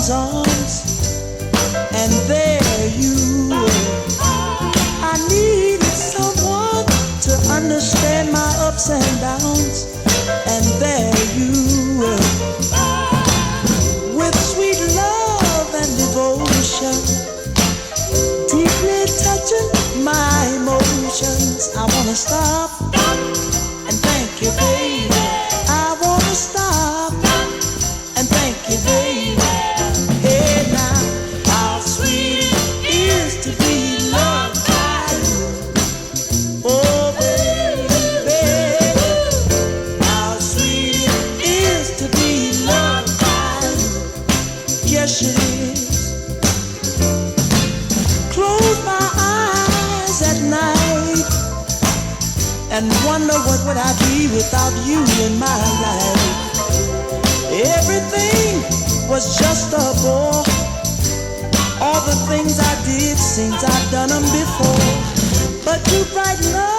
someone's arms, and there you were. I needed someone to understand my ups and downs, and there you were. With sweet love and devotion, deeply touching my emotions. I wanna stop and thank you, baby. I wanna stop and thank you, baby. Hey now, how sweet it is to be loved by you. Oh baby, how sweet it is to be loved by you. Yes it is. Close my eyes at night and wonder what would I be without you in my life. Everything was just a bore. All the things I did seems I've done them before. But you brighten up